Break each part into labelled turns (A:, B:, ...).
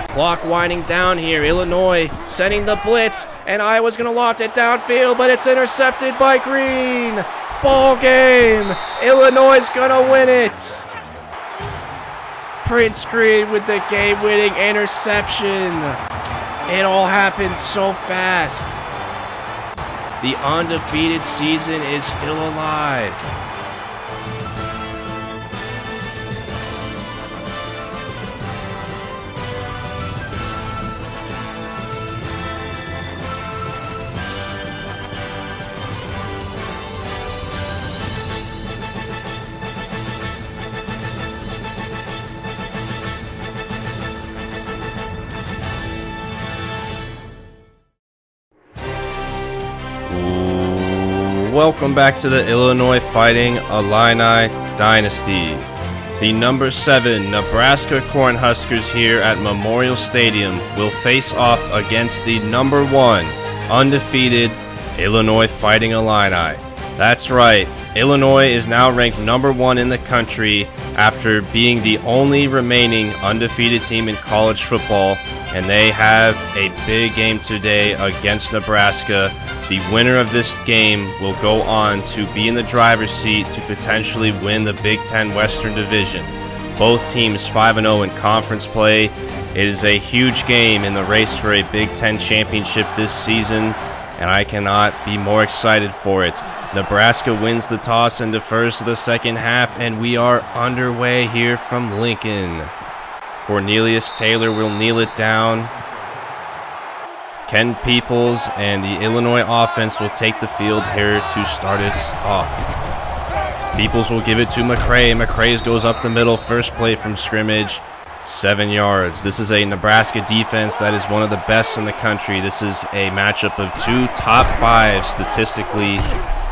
A: Clock winding down here. Illinois sending the blitz, and Iowa's going to loft it downfield, but it's intercepted by Green. Ball game. Illinois is going to win it. Prince Green with the game-winning interception. It all happened so fast. The undefeated season is still alive. Welcome back to the Illinois Fighting Illini Dynasty. The number 7 Nebraska Cornhuskers here at Memorial Stadium will face off against the number 1 undefeated Illinois Fighting Illini. That's right, Illinois is now ranked number 1 in the country after being the only remaining undefeated team in college football, and they have a big game today against Nebraska. The winner of this game will go on to be in the driver's seat to potentially win the Big Ten Western Division. Both teams 5-0 in conference play. It is a huge game in the race for a Big Ten championship this season, and I cannot be more excited for it. Nebraska wins the toss and defers to the second half, and we are underway here from Lincoln. Cornelius Taylor will kneel it down. Ken Peoples and the Illinois offense will take the field here to start it off. Peoples will give it to McCray. McCray goes up the middle, first play from scrimmage, 7 yards. This is a Nebraska defense that is one of the best in the country. This is a matchup of 2 top 5 statistically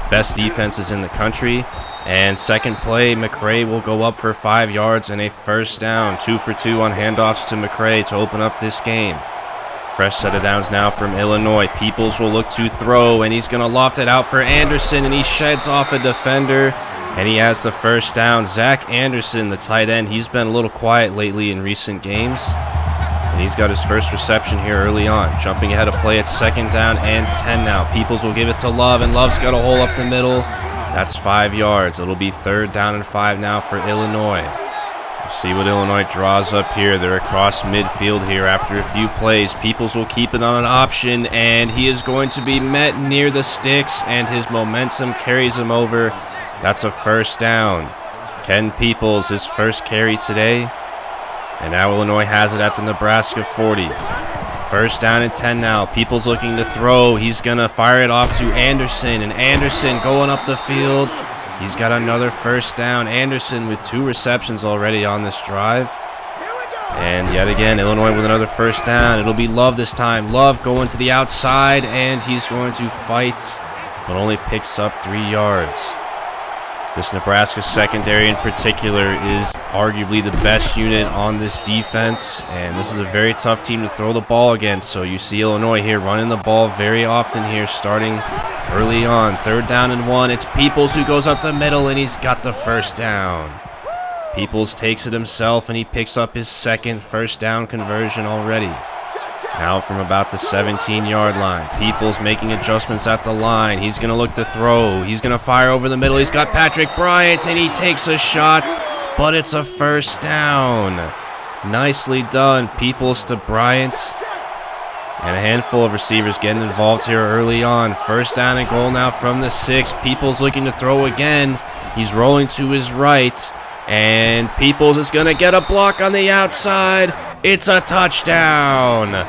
A: best defenses in the country. And second play, McCray will go up for 5 yards and a first down. 2 for 2 on handoffs to McCray to open up this game. Fresh set of downs now from Illinois. Peoples will look to throw, and he's going to loft it out for Anderson, and he sheds off a defender, and he has the first down. Zach Anderson, the tight end, he's been a little quiet lately in recent games, and he's got his first reception here early on. Jumping ahead of play at second down and 10 now. Peoples will give it to Love, and Love's got a hole up the middle. That's 5 yards. It'll be 3rd down and 5 now for Illinois. We'll see what Illinois draws up here. They're across midfield here after a few plays. Peoples will keep it on an option, and he is going to be met near the sticks, and his momentum carries him over. That's a first down. Ken Peoples, his first carry today, and now Illinois has it at the Nebraska 40. First down and 10 now. Peoples looking to throw. He's going to fire it off to Anderson, and Anderson going up the field. He's got another first down. Anderson with 2 receptions already on this drive. And yet again, Illinois with another first down. It'll be Love this time. Love going to the outside, and he's going to fight, but only picks up 3 yards. This Nebraska secondary in particular is arguably the best unit on this defense, and this is a very tough team to throw the ball against. So you see Illinois here running the ball very often here, starting early on. 3rd down and 1. It's Peoples who goes up the middle, and he's got the first down. Peoples takes it himself, and he picks up his second first down conversion already. Now from about the 17-yard line. Peoples making adjustments at the line. He's going to look to throw. He's going to fire over the middle. He's got Patrick Bryant, and he takes a shot, but it's a first down. Nicely done. Peoples to Bryant. And a handful of receivers getting involved here early on. First down and goal now from the 6. Peoples looking to throw again. He's rolling to his right. And Peoples is going to get a block on the outside. It's a touchdown.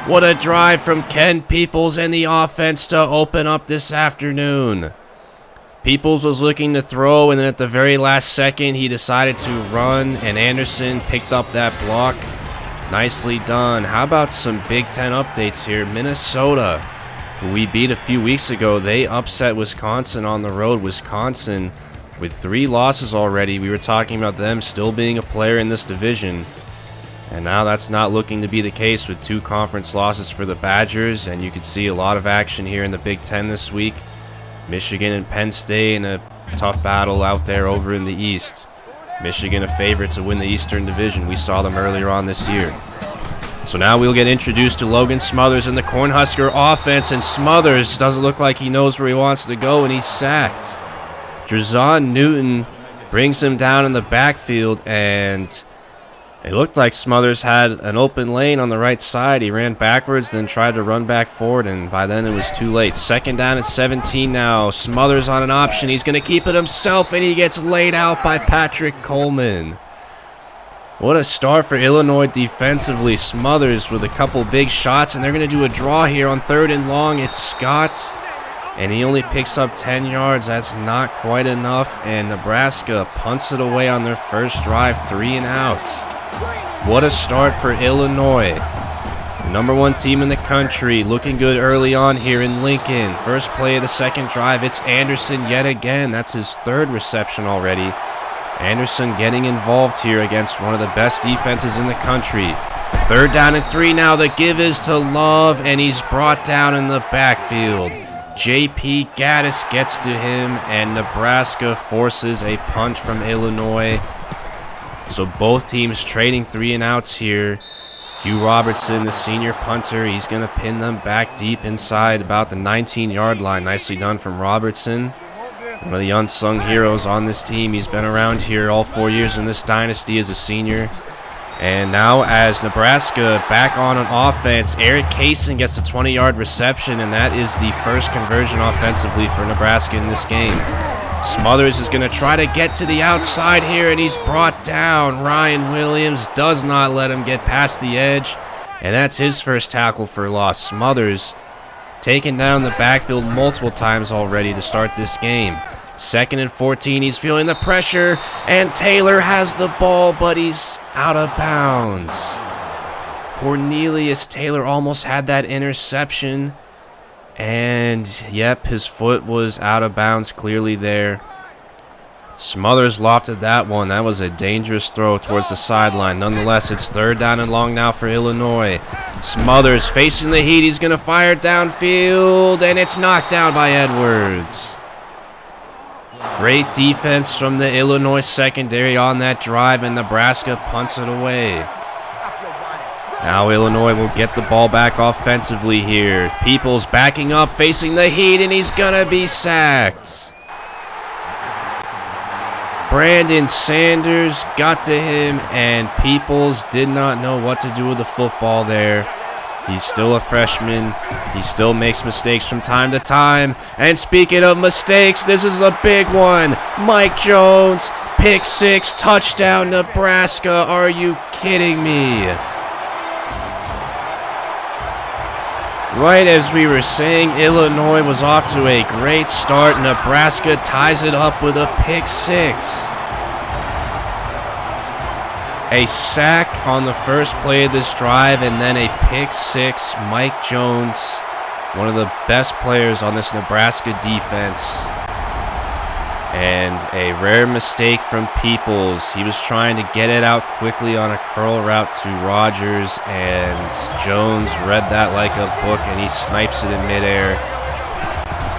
A: What a drive from Ken Peoples and the offense to open up this afternoon. Peoples was looking to throw, and then at the very last second, he decided to run, and Anderson picked up that block. Nicely done. How about some Big Ten updates here? Minnesota, who we beat a few weeks ago, they upset Wisconsin on the road. Wisconsin with 3 losses already. We were talking about them still being a player in this division. And now that's not looking to be the case with 2 conference losses for the Badgers, and you can see a lot of action here in the Big Ten this week. Michigan and Penn State in a tough battle out there over in the East. Michigan a favorite to win the Eastern Division. We saw them earlier on this year. So now we'll get introduced to Logan Smothers in the Cornhusker offense, and Smothers doesn't look like he knows where he wants to go, and he's sacked. Drazon Newton brings him down in the backfield, and it looked like Smothers had an open lane on the right side. He ran backwards, then tried to run back forward, and by then it was too late. Second down at 17 now. Smothers on an option. He's going to keep it himself, and he gets laid out by Patrick Coleman. What a start for Illinois defensively. Smothers with a couple big shots, and they're going to do a draw here on 3rd and long. It's Scott, and he only picks up 10 yards. That's not quite enough, and Nebraska punts it away on their first drive, 3 and out. What a start for Illinois. The #1 team in the country, looking good early on here in Lincoln. First play of the second drive, it's Anderson yet again. That's his 3rd reception already. Anderson getting involved here against one of the best defenses in the country. 3rd down and 3 now. The give is to Love, and he's brought down in the backfield. J.P. Gaddis gets to him, and Nebraska forces a punch from Illinois. So both teams trading 3 and outs here. Hugh Robertson, the senior punter, he's going to pin them back deep inside about the 19-yard line. Nicely done from Robertson. One of the unsung heroes on this team. He's been around here all 4 years in this dynasty as a senior. And now as Nebraska back on an offense, Eric Kaysen gets a 20-yard reception, and that is the first conversion offensively for Nebraska in this game. Smothers is going to try to get to the outside here, and he's brought down. Ryan Williams does not let him get past the edge, and that's his first tackle for loss. Smothers taken down the backfield multiple times already to start this game. 2nd and 14, he's feeling the pressure, and Taylor has the ball, but he's out of bounds. Cornelius Taylor almost had that interception. And, yep, his foot was out of bounds clearly there. Smothers lofted that one. That was a dangerous throw towards the sideline. Nonetheless, it's 3rd down and long now for Illinois. Smothers facing the heat. He's going to fire downfield, and it's knocked down by Edwards. Great defense from the Illinois secondary on that drive, and Nebraska punts it away. Now Illinois will get the ball back offensively here. Peoples backing up, facing the heat, and he's going to be sacked. Brandon Sanders got to him, and Peoples did not know what to do with the football there. He's still a freshman. He still makes mistakes from time to time. And speaking of mistakes, this is a big one. Mike Jones, pick 6, touchdown Nebraska. Are you kidding me? Right as we were saying, Illinois was off to a great start. Nebraska ties it up with a pick 6. A sack on the first play of this drive, and then a pick 6. Mike Jones, one of the best players on this Nebraska defense. And a rare mistake from Peoples. He was trying to get it out quickly on a curl route to Rogers, and Jones read that like a book, and he snipes it in midair.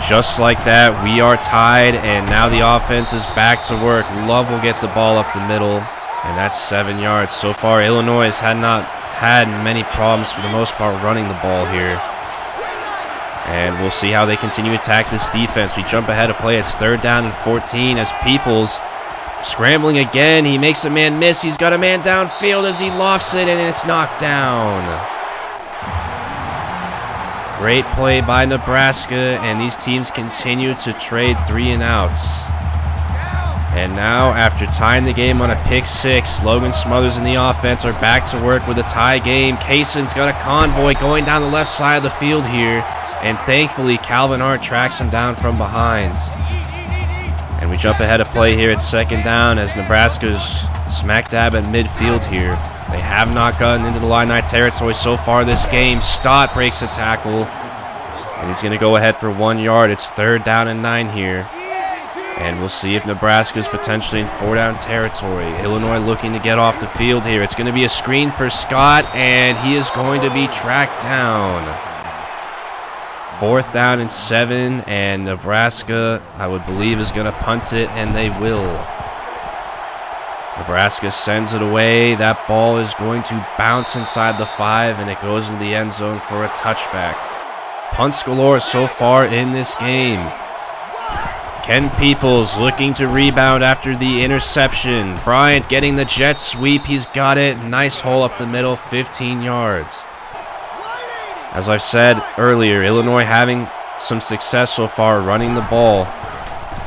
A: Just like that, we are tied, and now the offense is back to work. Love will get the ball up the middle, and that's 7 yards. So far, Illinois has not had many problems for the most part running the ball here. And we'll see how they continue to attack this defense. We jump ahead of play. It's 3rd down and 14 as Peoples scrambling again. He makes a man miss. He's got a man downfield as he lofts it, and it's knocked down. Great play by Nebraska, and these teams continue to trade 3 and outs. And now, after tying the game on a pick 6, Logan Smothers and the offense are back to work with a tie game. Kaysen's got a convoy going down the left side of the field here. And thankfully, Calvin Hart tracks him down from behind. And we jump ahead of play here at 2nd down as Nebraska's smack dab at midfield here. They have not gotten into the Illini territory so far this game. Stott breaks a tackle, and he's going to go ahead for 1 yard. It's 3rd down and 9 here. And we'll see if Nebraska's potentially in 4-down territory. Illinois looking to get off the field here. It's going to be a screen for Scott, and he is going to be tracked down. 4th down and 7, and Nebraska, I would believe, is going to punt it, and they will. Nebraska sends it away. That ball is going to bounce inside the 5, and it goes into the end zone for a touchback. Punts galore so far in this game. Ken Peoples looking to rebound after the interception. Bryant getting the jet sweep. He's got it. Nice hole up the middle, 15 yards. As I've said earlier, Illinois having some success so far running the ball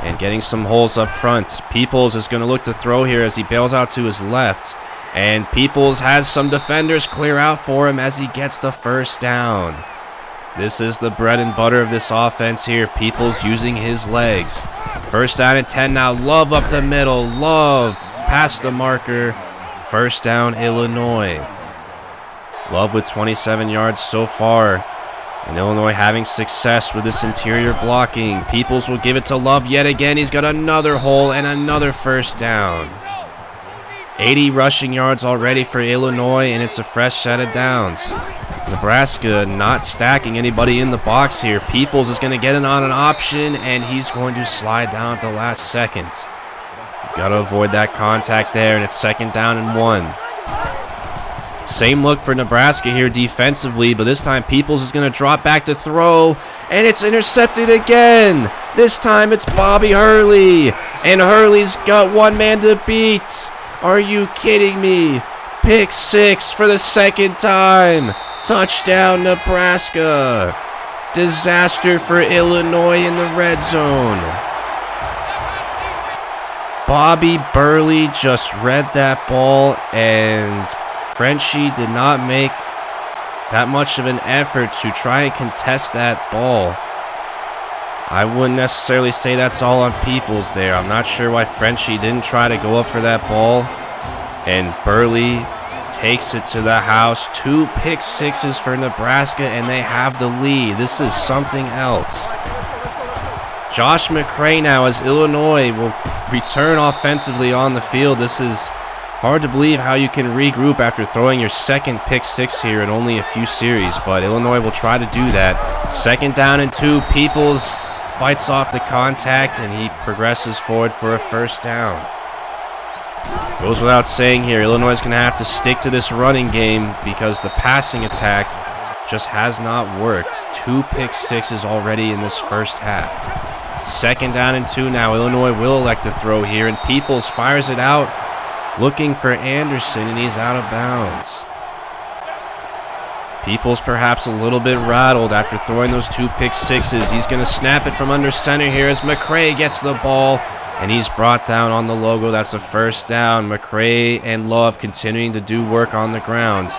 A: and getting some holes up front. Peoples is going to look to throw here as he bails out to his left. And Peoples has some defenders clear out for him as he gets the first down. This is the bread and butter of this offense here. Peoples using his legs. First down and 10 now. Love up the middle. Love past the marker. First down, Illinois. Love with 27 yards so far. And Illinois having success with this interior blocking. Peoples will give it to Love yet again. He's got another hole and another first down. 80 rushing yards already for Illinois, and it's a fresh set of downs. Nebraska not stacking anybody in the box here. Peoples is going to get it on an option, and he's going to slide down at the last second. Got to avoid that contact there, and it's second down and 1. Same look for Nebraska here defensively, but this time Peoples is going to drop back to throw, and it's intercepted again. This time it's Bobby Hurley, and Hurley's got one man to beat. Are you kidding me? Pick 6 for the second time. Touchdown, Nebraska. Disaster for Illinois in the red zone. Bobby Burley just read that ball, and Frenchie did not make that much of an effort to try and contest that ball. I wouldn't necessarily say that's all on Peoples there. I'm not sure why Frenchie didn't try to go up for that ball. And Burley takes it to the house. 2 pick sixes for Nebraska, and they have the lead. This is something else. Josh McCray now as Illinois will return offensively on the field. This is hard to believe how you can regroup after throwing your second pick 6 here in only a few series, but Illinois will try to do that. Second down and 2. Peoples fights off the contact, and he progresses forward for a first down. Goes without saying here, Illinois is going to have to stick to this running game because the passing attack just has not worked. 2 pick 6s already in this first half. Second down and 2 now. Illinois will elect to throw here, and Peoples fires it out, looking for Anderson, and he's out of bounds. Peoples perhaps a little bit rattled after throwing those 2 pick 6s. He's going to snap it from under center here as McCray gets the ball, and he's brought down on the logo. That's a first down. McCray and Love continuing to do work on the ground.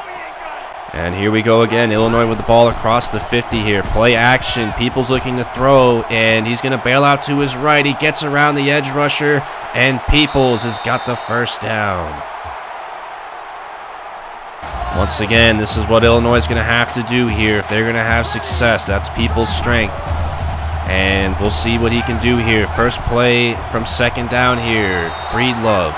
A: And here we go again. Illinois with the ball across the 50 here. Play action. Peoples looking to throw, and he's going to bail out to his right. He gets around the edge rusher, and Peoples has got the first down. Once again, this is what Illinois is going to have to do here if they're going to have success. That's Peoples' strength. And we'll see what he can do here. First play from second down here. Breedlove.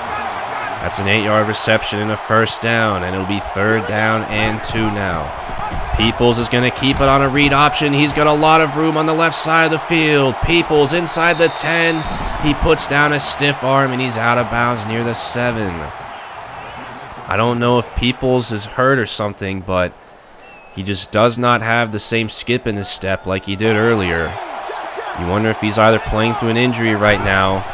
A: That's an 8-yard reception and a first down, and it'll be third down and 2 now. Peoples is going to keep it on a read option. He's got a lot of room on the left side of the field. Peoples inside the 10. He puts down a stiff arm, and he's out of bounds near the 7. I don't know if Peoples is hurt or something, but he just does not have the same skip in his step like he did earlier. You wonder if he's either playing through an injury right now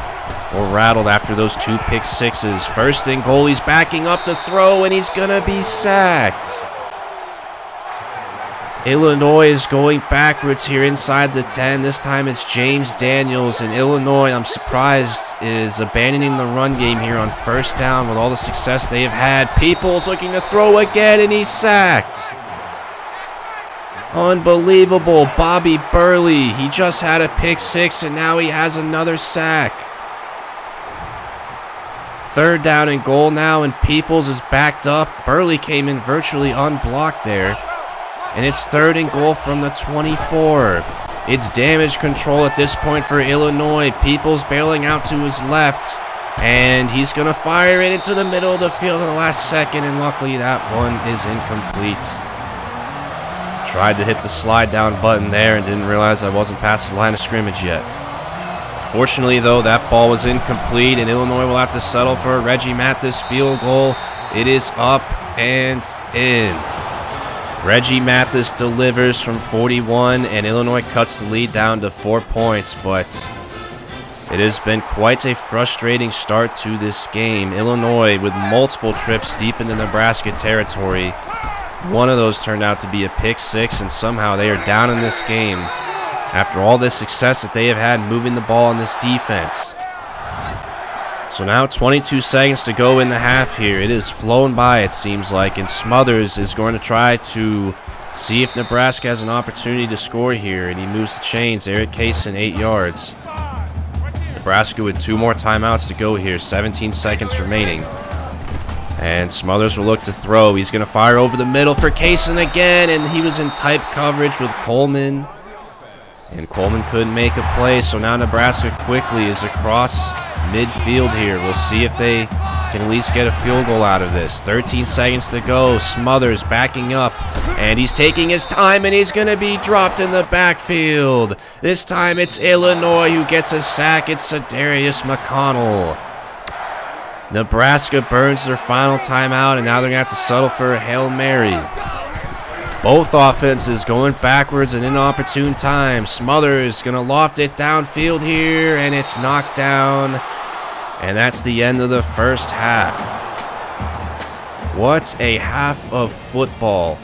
A: or rattled after those 2 pick 6s. First and goal, he's backing up to throw, and he's going to be sacked. Illinois is going backwards here inside the 10. This time it's James Daniels, and Illinois, I'm surprised, is abandoning the run game here on first down with all the success they have had. Peoples looking to throw again, and he's sacked. Unbelievable. Bobby Burley, he just had a pick 6, and now he has another sack. Third down and goal now, and Peoples is backed up. Burley came in virtually unblocked there. And it's third and goal from the 24. It's damage control at this point for Illinois. Peoples bailing out to his left, and he's going to fire it into the middle of the field at the last second, and luckily that one is incomplete. Tried to hit the slide down button there and didn't realize I wasn't past the line of scrimmage yet. Unfortunately, though, that ball was incomplete, and Illinois will have to settle for a Reggie Mathis field goal. It is up and in. Reggie Mathis delivers from 41, and Illinois cuts the lead down to 4 points, but it has been quite a frustrating start to this game. Illinois with multiple trips deep into Nebraska territory. One of those turned out to be a pick six, and somehow they are down in this game after all this success that they have had moving the ball on this defense. So now 22 seconds to go in the half here. It has flown by, it seems like, and Smothers is going to try to see if Nebraska has an opportunity to score here, and he moves the chains. Eric Kaysen, 8 yards. Nebraska with 2 more timeouts to go here, 17 seconds remaining. And Smothers will look to throw. He's going to fire over the middle for Kaysen again, and he was in tight coverage with Coleman. And Coleman couldn't make a play, so now Nebraska quickly is across midfield here. We'll see if they can at least get a field goal out of this. 13 seconds to go. Smothers backing up, and he's taking his time, and he's going to be dropped in the backfield. This time it's Illinois who gets a sack. It's Sedarius McConnell. Nebraska burns their final timeout, and now they're going to have to settle for a Hail Mary. Both offenses going backwards at inopportune time. Smothers going to loft it downfield here, and it's knocked down. And that's the end of the first half. What a half of football.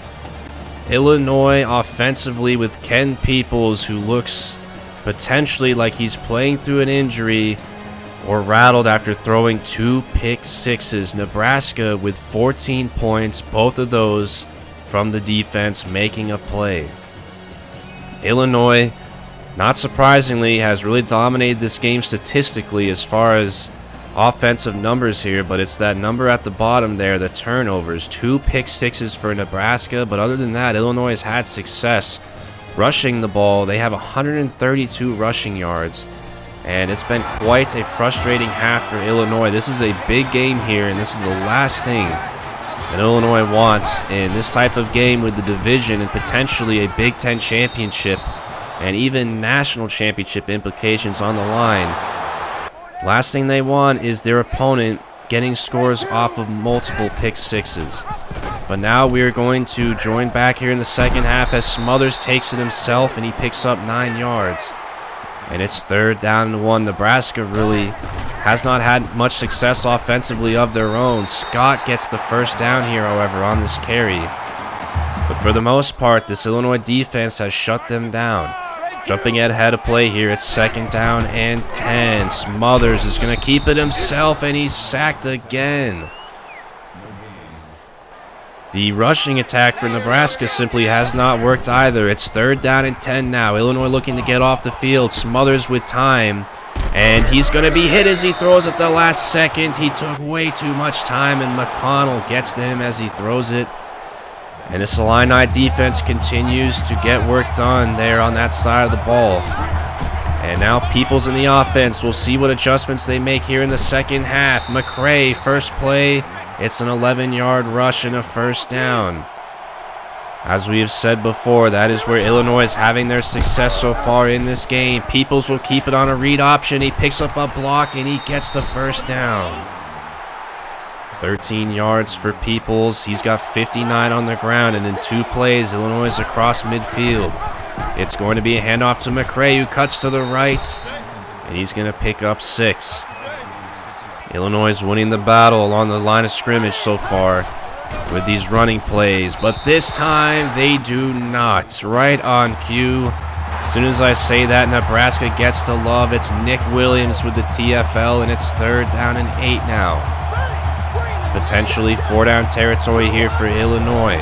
A: Illinois offensively with Ken Peoples, who looks potentially like he's playing through an injury or rattled after throwing 2 pick sixes. Nebraska with 14 points, both of those from the defense making a play. Illinois, not surprisingly, has really dominated this game statistically as far as offensive numbers here, but it's that number at the bottom there, the turnovers. 2 pick sixes for Nebraska, but other than that, Illinois has had success rushing the ball. They have 132 rushing yards, and it's been quite a frustrating half for Illinois. This is a big game here, and this is the last thing that Illinois wants in this type of game with the division and potentially a Big Ten championship and even national championship implications on the line. Last thing they want is their opponent getting scores off of multiple pick sixes. But now we're going to join back here in the second half as Smothers takes it himself, and he picks up 9 yards. And it's 3rd down and 1. Nebraska really has not had much success offensively of their own. Scott gets the first down here, however, on this carry. But for the most part, this Illinois defense has shut them down. Jumping ahead of play here, it's 2nd down and 10. Smothers is going to keep it himself, and he's sacked again. The rushing attack for Nebraska simply has not worked either. It's 3rd down and 10 now. Illinois looking to get off the field. Smothers with time. And he's going to be hit as he throws at the last second. He took way too much time, and McConnell gets to him as he throws it. And this Illini defense continues to get work done there on that side of the ball. And now Peoples in the offense. We'll see what adjustments they make here in the second half. McCray, first play. It's an 11-yard rush and a 1st down. As we have said before, that is where Illinois is having their success so far in this game. Peoples will keep it on a read option. He picks up a block, and he gets the 1st down. 13 yards for Peoples. He's got 59 on the ground, and in 2 plays, Illinois is across midfield. It's going to be a handoff to McCray, who cuts to the right, and he's going to pick up 6. Illinois is winning the battle along the line of scrimmage so far with these running plays, but this time they do not. Right on cue. As soon as I say that, Nebraska gets to love. It's Nick Williams with the TFL, and it's 3rd down and 8 now. Potentially 4-down territory here for Illinois.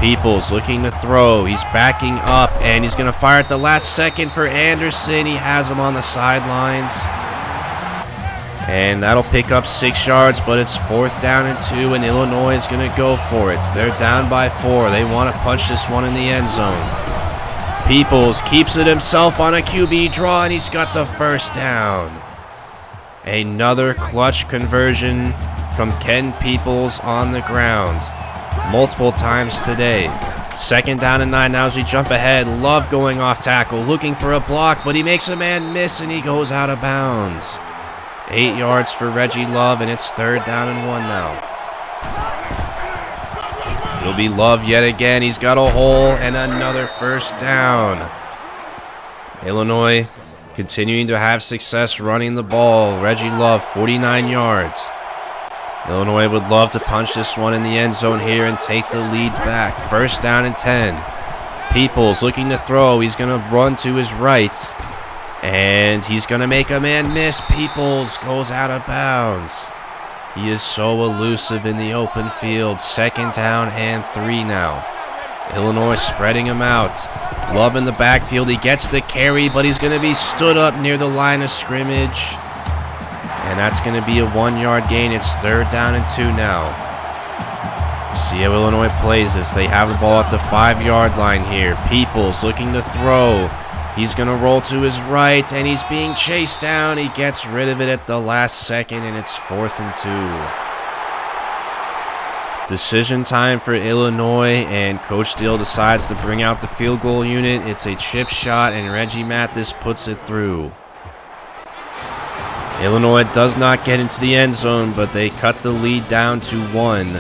A: Peoples looking to throw. He's backing up, and he's going to fire at the last second for Anderson. He has him on the sidelines. And that'll pick up 6 yards, but it's 4th down and 2, and Illinois is going to go for it. They're down by 4. They want to punch this one in the end zone. Peoples keeps it himself on a QB draw, and he's got the 1st down. Another clutch conversion from Ken Peoples on the ground multiple times today. Second down and 9 now as we jump ahead. Love going off tackle, looking for a block, but he makes a man miss and he goes out of bounds. 8 yards for Reggie Love, and it's 3rd down and 1 now. It'll be Love yet again. He's got a hole and another 1st down. Illinois continuing to have success running the ball. Reggie Love, 49 yards. Illinois would love to punch this one in the end zone here and take the lead back. 1st down and 10. Peoples looking to throw. He's going to run to his right. And he's going to make a man miss. Peoples goes out of bounds. He is so elusive in the open field. 2nd down and 3 now. Illinois spreading him out. Love in the backfield. He gets the carry, but he's going to be stood up near the line of scrimmage. And that's going to be a 1-yard gain. It's 3rd down and 2 now. See how Illinois plays this. They have the ball at the 5-yard line here. Peoples looking to throw. He's going to roll to his right, and he's being chased down. He gets rid of it at the last second, and it's 4th and 2. Decision time for Illinois, and Coach Steele decides to bring out the field goal unit. It's a chip shot, and Reggie Mathis puts it through. Illinois does not get into the end zone, but they cut the lead down to 1.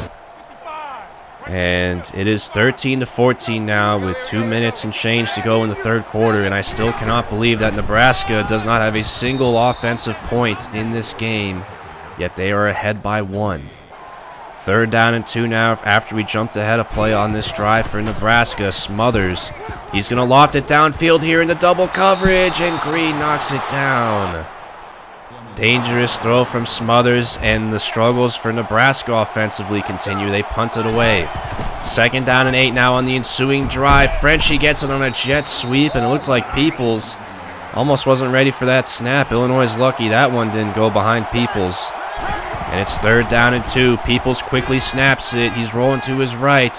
A: And it is 13-14 now with 2 minutes and change to go in the 3rd quarter. And I still cannot believe that Nebraska does not have a single offensive point in this game, yet they are ahead by 1. 3rd down and 2 now after we jumped ahead a play on this drive for Nebraska. Smothers, he's going to loft it downfield here in the double coverage, and Green knocks it down. Dangerous throw from Smothers, and the struggles for Nebraska offensively continue. They punt it away. 2nd down and 8 now on the ensuing drive. Frenchie gets it on a jet sweep, and it looked like Peoples almost wasn't ready for that snap. Illinois is lucky that one didn't go behind Peoples. And it's 3rd down and 2. Peoples quickly snaps it. He's rolling to his right,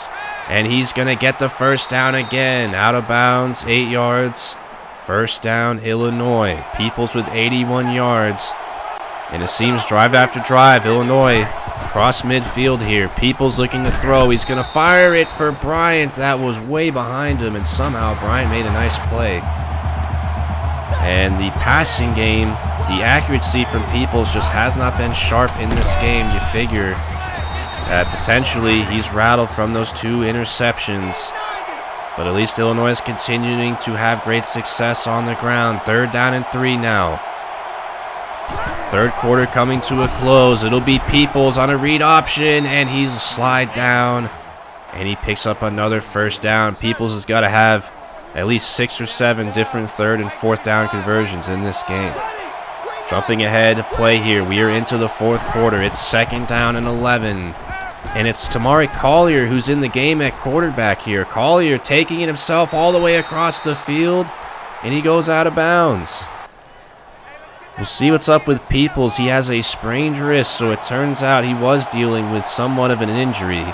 A: and he's going to get the 1st down again. Out of bounds, 8 yards. 1st down, Illinois. Peoples with 81 yards. And it seems drive after drive, Illinois across midfield here. Peoples looking to throw. He's going to fire it for Bryant. That was way behind him, and somehow Bryant made a nice play. And the passing game, the accuracy from Peoples just has not been sharp in this game. You figure that potentially he's rattled from those 2 interceptions. But at least Illinois is continuing to have great success on the ground. 3rd down and 3 now. 3rd quarter coming to a close. It'll be Peoples on a read option, and he's slide down, and he picks up another 1st down. Peoples has got to have at least 6 or 7 different 3rd and 4th down conversions in this game. Jumping ahead, play here. We are into the 4th quarter. It's 2nd down and 11. And it's Tamari Collier who's in the game at quarterback here. Collier taking it himself all the way across the field, and he goes out of bounds. We'll see what's up with Peoples. He has a sprained wrist, so it turns out he was dealing with somewhat of an injury.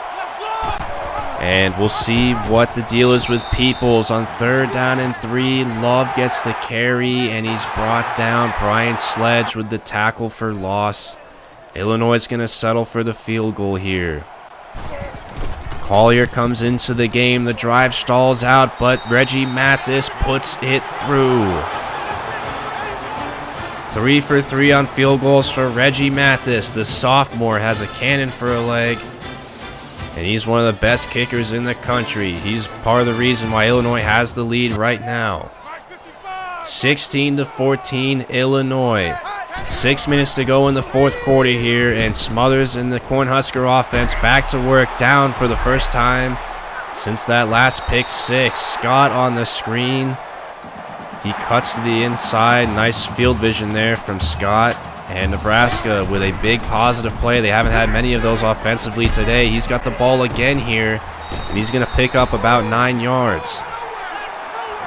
A: And we'll see what the deal is with Peoples on 3rd down and 3. Love gets the carry, and he's brought down. Brian Sledge with the tackle for loss. Illinois is going to settle for the field goal here. Collier comes into the game. The drive stalls out, but Reggie Mathis puts it through. 3 for 3 on field goals for Reggie Mathis. The sophomore has a cannon for a leg, and he's one of the best kickers in the country. He's part of the reason why Illinois has the lead right now. 16-14 Illinois. 6 minutes to go in the 4th quarter here, and Smothers and the Cornhusker offense back to work, down for the first time since that last pick 6. Scott on the screen. He cuts to the inside. Nice field vision there from Scott. And Nebraska with a big positive play. They haven't had many of those offensively today. He's got the ball again here, and he's going to pick up about 9 yards.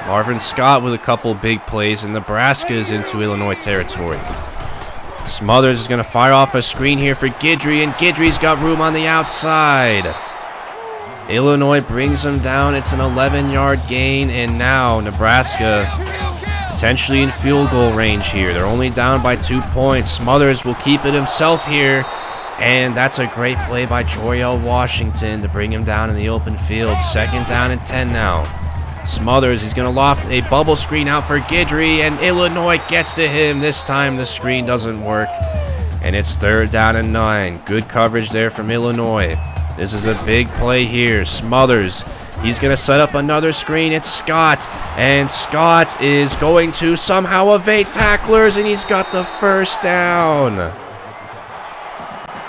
A: Marvin Scott with a couple big plays, and Nebraska is into Illinois territory. Smothers is going to fire off a screen here for Guidry, and Guidry's got room on the outside. Illinois brings him down. It's an 11-yard gain, and now Nebraska potentially in field goal range here. They're only down by 2 points. Smothers will keep it himself here, And that's a great play by Joriel Washington to bring him down in the open field. 2nd down and 10 now. Smothers, he's going to loft a bubble screen out for Guidry, and Illinois gets to him. This time the screen doesn't work, and it's 3rd down and 9. Good coverage there from Illinois. This is a big play here. Smothers, he's going to set up another screen. It's Scott, and Scott is going to somehow evade tacklers, and he's got the 1st down.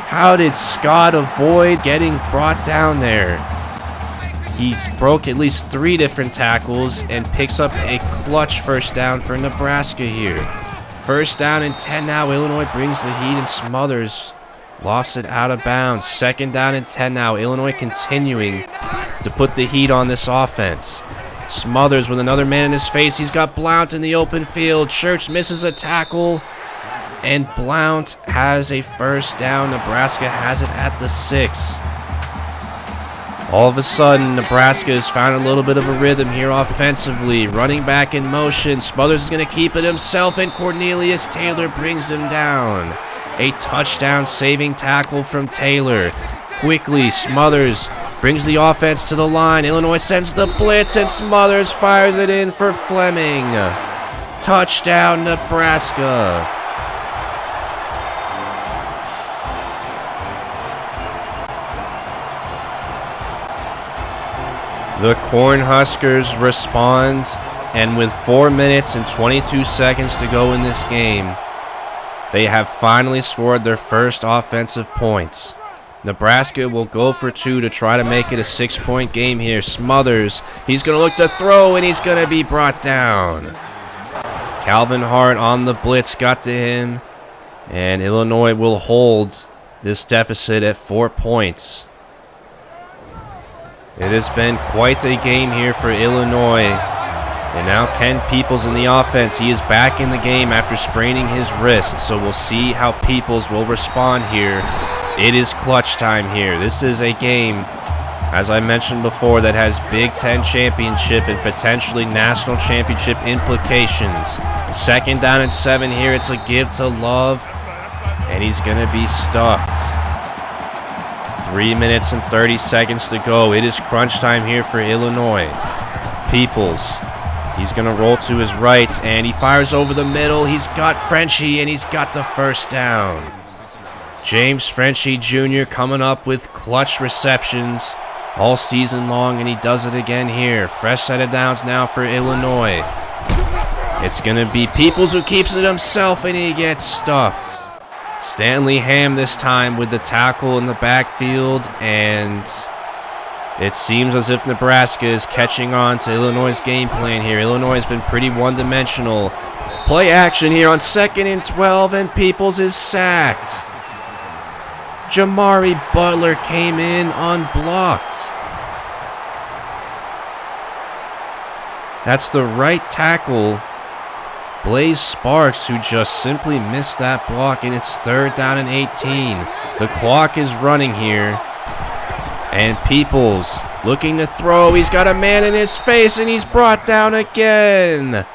A: How did Scott avoid getting brought down there? He broke at least 3 different tackles and picks up a clutch 1st down for Nebraska here. 1st down and 10 now. Illinois brings the heat, and Smothers lofts it out of bounds. 2nd down and 10 now. Illinois continuing to put the heat on this offense. Smothers with another man in his face. He's got Blount in the open field. Church misses a tackle, and Blount has a 1st down. Nebraska has it at the 6. All of a sudden, Nebraska has found a little bit of a rhythm here offensively. Running back in motion. Smothers is going to keep it himself, and Cornelius Taylor brings him down. A touchdown-saving tackle from Taylor. Quickly, Smothers brings the offense to the line. Illinois sends the blitz, and Smothers fires it in for Fleming. Touchdown, Nebraska. The Cornhuskers respond, and with 4 minutes and 22 seconds to go in this game, they have finally scored their first offensive points. Nebraska will go for 2 to try to make it a 6-point game here. Smothers, he's going to look to throw, and he's going to be brought down. Calvin Hart on the blitz got to him, and Illinois will hold this deficit at 4 points. It has been quite a game here for Illinois. And now Ken Peoples in the offense. He is back in the game after spraining his wrist. So we'll see how Peoples will respond here. It is clutch time here. This is a game, as I mentioned before, that has Big Ten championship and potentially national championship implications. 2nd down and 7 here. It's a give to Love, and he's going to be stuffed. 3 minutes and 30 seconds to go. It is crunch time here for Illinois. Peoples, he's going to roll to his right, and he fires over the middle. He's got Frenchie, and he's got the 1st down. James Frenchie Jr. coming up with clutch receptions all season long, and he does it again here. Fresh set of downs now for Illinois. It's going to be Peoples who keeps it himself, and he gets stuffed. Stanley Ham this time with the tackle in the backfield, and it seems as if Nebraska is catching on to Illinois' game plan here. Illinois has been pretty one-dimensional. Play action here on 2nd and 12, and Peoples is sacked. Jamari Butler came in unblocked. That's the right tackle, Blaze Sparks, who just simply missed that block, and it's 3rd down and 18. The clock is running here, and Peoples looking to throw. He's got a man in his face, and he's brought down again.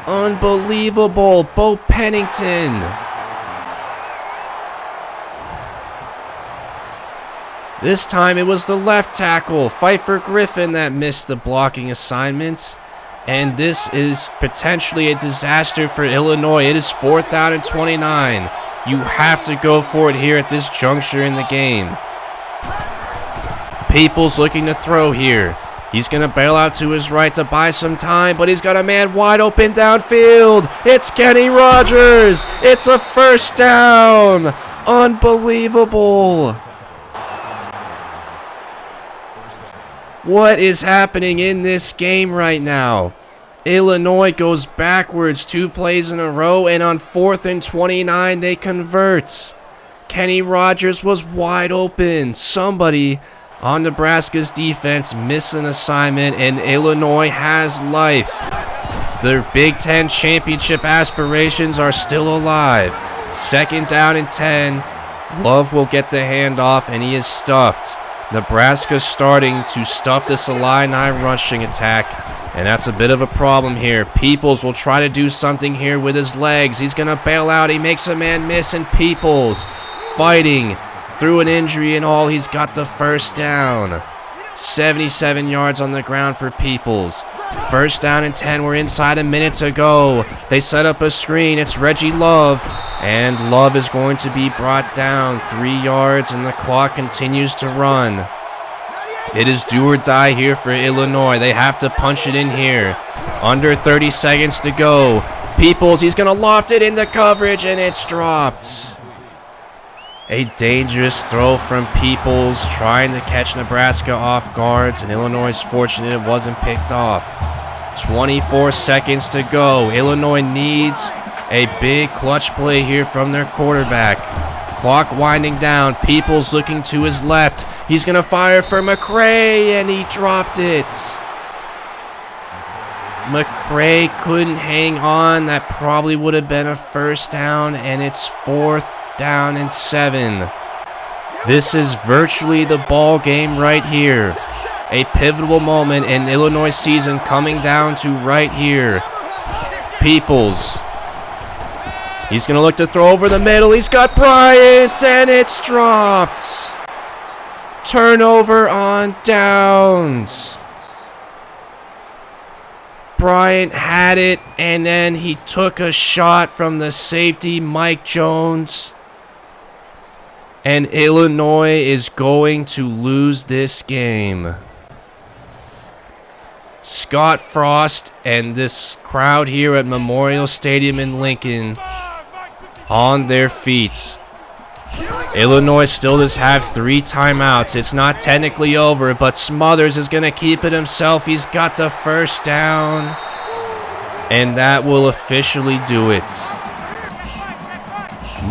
A: Unbelievable. Bo Pennington. This time it was the left tackle, Pfeiffer Griffin, that missed the blocking assignment. And this is potentially a disaster for Illinois. It is 4th down and 29. You have to go for it here at this juncture in the game. Peoples looking to throw here. He's going to bail out to his right to buy some time, but he's got a man wide open downfield. It's Kenny Rogers. It's a 1st down. Unbelievable. What is happening in this game right now? Illinois goes backwards 2 plays in a row, and on 4th and 29, they convert. Kenny Rogers was wide open. Somebody on Nebraska's defense missed an assignment, and Illinois has life. Their Big Ten championship aspirations are still alive. 2nd down and 10. Love will get the handoff, and he is stuffed. Nebraska's starting to stuff this Illini rushing attack, and that's a bit of a problem here. Peoples will try to do something here with his legs. He's going to bail out. He makes a man miss, and Peoples fighting through an injury and all, he's got the first down. 77 yards on the ground for Peoples. First down and 10. We're inside a minute to go. They set up a screen. It's Reggie Love. And Love is going to be brought down 3 yards, and the clock continues to run. It is do or die here for Illinois. They have to punch it in here. Under 30 seconds to go. Peoples, he's going to loft it into coverage, and it's dropped. A dangerous throw from Peoples, trying to catch Nebraska off guards, and Illinois is fortunate it wasn't picked off. 24 seconds to go. Illinois needs a big clutch play here from their quarterback. Clock winding down. Peoples looking to his left. He's going to fire for McCray, and he dropped it. McCray couldn't hang on. That probably would have been a first down, and it's 4th down and 7. This is virtually the ball game right here. A pivotal moment in Illinois season coming down to right here. Peoples. He's going to look to throw over the middle. He's got Bryant, and it's dropped. Turnover on downs. Bryant had it, and then he took a shot from the safety, Mike Jones. And Illinois is going to lose this game. Scott Frost and this crowd here at Memorial Stadium in Lincoln on their feet. Illinois still does have 3 timeouts. It's not technically over, but Smothers is going to keep it himself. He's got the first down, and that will officially do it.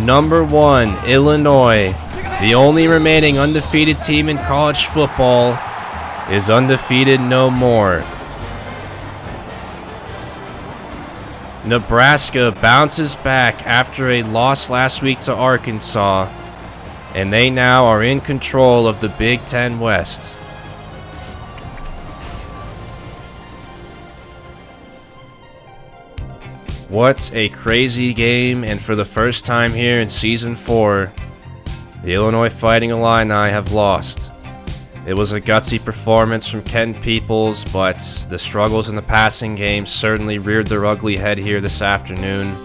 A: Number 1, Illinois, the only remaining undefeated team in college football, is undefeated no more. Nebraska bounces back after a loss last week to Arkansas, and they now are in control of the Big Ten West. What a crazy game, and for the first time here in Season 4, the Illinois Fighting Illini have lost. It was a gutsy performance from Ken Peoples, but the struggles in the passing game certainly reared their ugly head here this afternoon.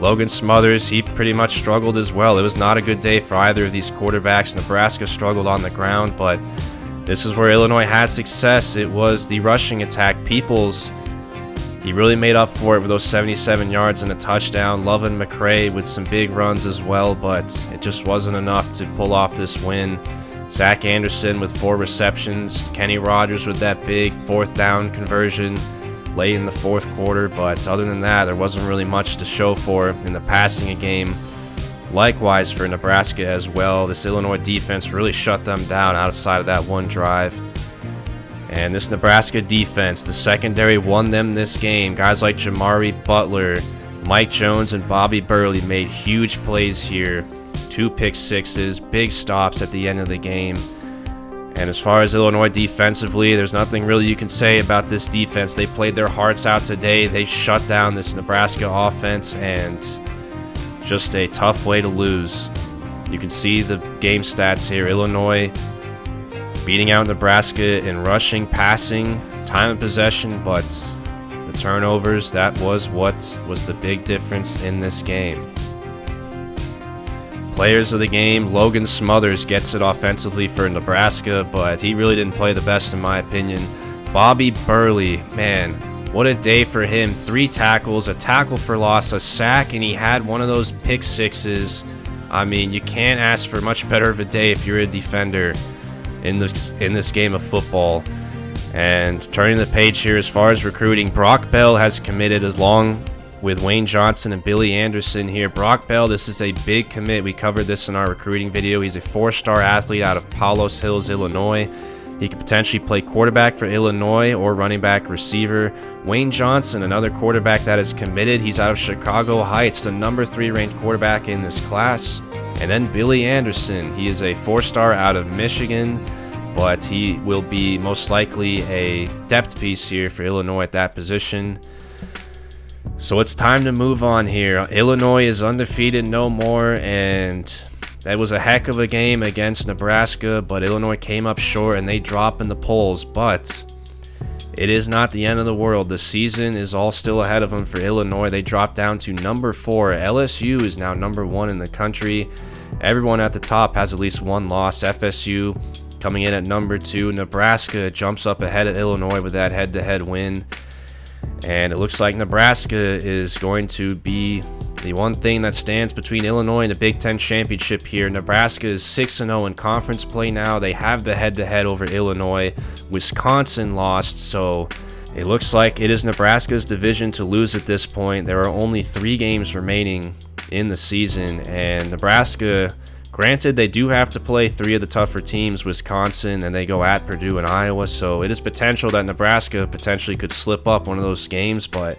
A: Logan Smothers, he pretty much struggled as well. It was not a good day for either of these quarterbacks. Nebraska struggled on the ground, but this is where Illinois had success. It was the rushing attack. Peoples, he really made up for it with those 77 yards and a touchdown. Love and McCray with some big runs as well, but it just wasn't enough to pull off this win. Zach Anderson with 4 receptions. Kenny Rogers with that big 4th down conversion late in the 4th quarter. But other than that, there wasn't really much to show for in the passing game. Likewise for Nebraska as well. This Illinois defense really shut them down outside of that one drive. And this Nebraska defense, the secondary won them this game. Guys like Jamari Butler, Mike Jones, and Bobby Burley made huge plays here. 2 pick sixes, big stops at the end of the game. And as far as Illinois defensively, there's nothing really you can say about this defense. They played their hearts out today. They shut down this Nebraska offense, and just a tough way to lose. You can see the game stats here. Illinois beating out Nebraska in rushing, passing, time of possession, but the turnovers, that was what was the big difference in this game. Players of the game, Logan Smothers gets it offensively for Nebraska, but he really didn't play the best in my opinion. Bobby Burley, man, what a day for him. 3 tackles, a tackle for loss, a sack, and he had one of those pick sixes. I mean, you can't ask for much better of a day if you're a defender in this game of football. And turning the page here as far as recruiting, Brock Bell has committed along with Wayne Johnson and Billy Anderson here. Brock Bell, this is a big commit. We covered this in our recruiting video. He's a 4-star athlete out of Palos Hills, Illinois. He could potentially play quarterback for Illinois or running back receiver. Wayne Johnson, another quarterback that is committed. He's out of Chicago Heights, the number 3 ranked quarterback in this class. And then Billy Anderson. He is a 4-star out of Michigan, but he will be most likely a depth piece here for Illinois at that position. So it's time to move on here. Illinois is undefeated no more, and That was a heck of a game against Nebraska, but Illinois came up short and they drop in the polls. But it is not the end of the world. The season is all still ahead of them for Illinois. They dropped down to number 4. LSU is now number 1 in the country. Everyone at the top has at least one loss. FSU coming in at number 2. Nebraska jumps up ahead of Illinois with that head-to-head win. And it looks like Nebraska is going to be the one thing that stands between Illinois and the Big Ten championship here. Nebraska is 6-0 in conference play now. They have the head-to-head over Illinois. Wisconsin lost, so it looks like it is Nebraska's division to lose at this point. There are only 3 games remaining in the season, and Nebraska, granted, they do have to play 3 of the tougher teams, Wisconsin, and they go at Purdue and Iowa, so it is potential that Nebraska potentially could slip up one of those games, but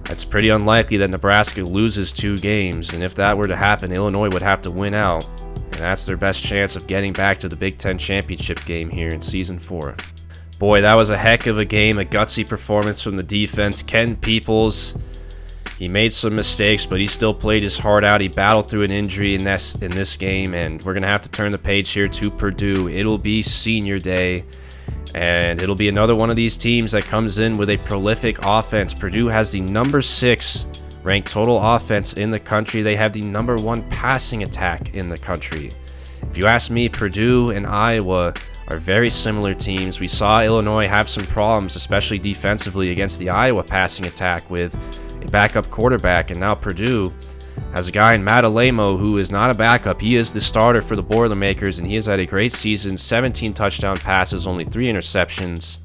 A: it's pretty unlikely that Nebraska loses 2 games, and if that were to happen, Illinois would have to win out, and that's their best chance of getting back to the Big Ten championship game here in Season 4. Boy, that was a heck of a game, a gutsy performance from the defense. Ken Peoples, he made some mistakes, but he still played his heart out. He battled through an injury in this game, and we're going to have to turn the page here to Purdue. It'll be senior day, and it'll be another one of these teams that comes in with a prolific offense. Purdue has the number 6 ranked total offense in the country. They have the number 1 passing attack in the country. If you ask me, Purdue and Iowa are very similar teams. We saw Illinois have some problems, especially defensively, against the Iowa passing attack with a backup quarterback, and now Purdue has a guy in Matt Alemo who is not a backup. He is the starter for the Boilermakers, and he has had a great season. 17 touchdown passes, only 3 interceptions.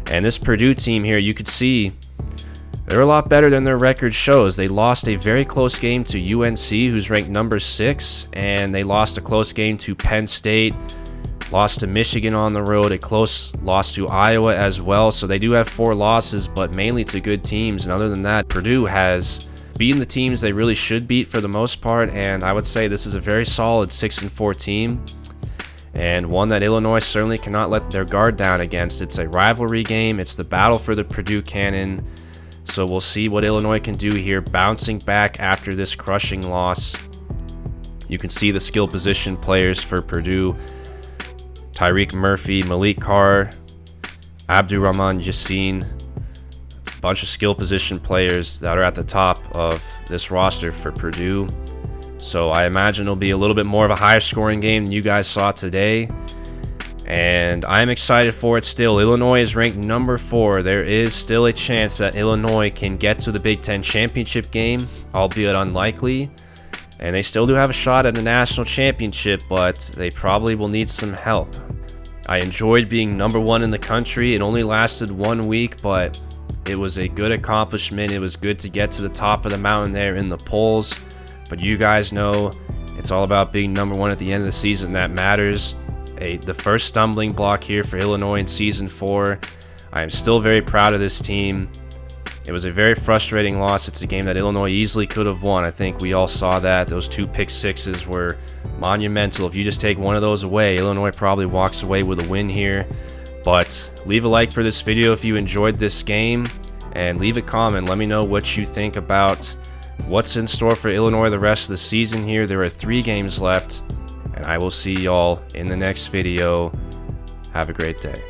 A: And this Purdue team here, you could see they're a lot better than their record shows. They lost a very close game to UNC, who's ranked number 6, and they lost a close game to Penn State, lost to Michigan on the road, a close loss to Iowa as well. So they do have 4 losses, but mainly to good teams. And other than that, Purdue has beaten the teams they really should beat for the most part, and I would say this is a very solid 6-4 team, and one that Illinois certainly cannot let their guard down against. It's a rivalry game. It's the battle for the Purdue Cannon. So we'll see what Illinois can do here, bouncing back after this crushing loss. You can see the skill position players for Purdue: Tyreek Murphy, Malik Carr, Abdurrahman Yassin. Bunch of skill position players that are at the top of this roster for Purdue. So I imagine it'll be a little bit more of a higher scoring game than you guys saw today, and I'm excited for it still. Illinois is ranked number 4. There is still a chance that Illinois can get to the Big Ten championship game, albeit unlikely, and they still do have a shot at a national championship, but they probably will need some help. I enjoyed being number 1 in the country. It only lasted 1 week, but it was a good accomplishment. It was good to get to the top of the mountain there in the polls. But you guys know it's all about being number 1 at the end of the season. That matters. The first stumbling block here for Illinois in Season 4. I am still very proud of this team. It was a very frustrating loss. It's a game that Illinois easily could have won. I think we all saw that. Those 2 pick sixes were monumental. If you just take one of those away, Illinois probably walks away with a win here. But leave a like for this video if you enjoyed this game, and leave a comment. Let me know what you think about what's in store for Illinois the rest of the season here. There are 3 games left, and I will see y'all in the next video. Have a great day.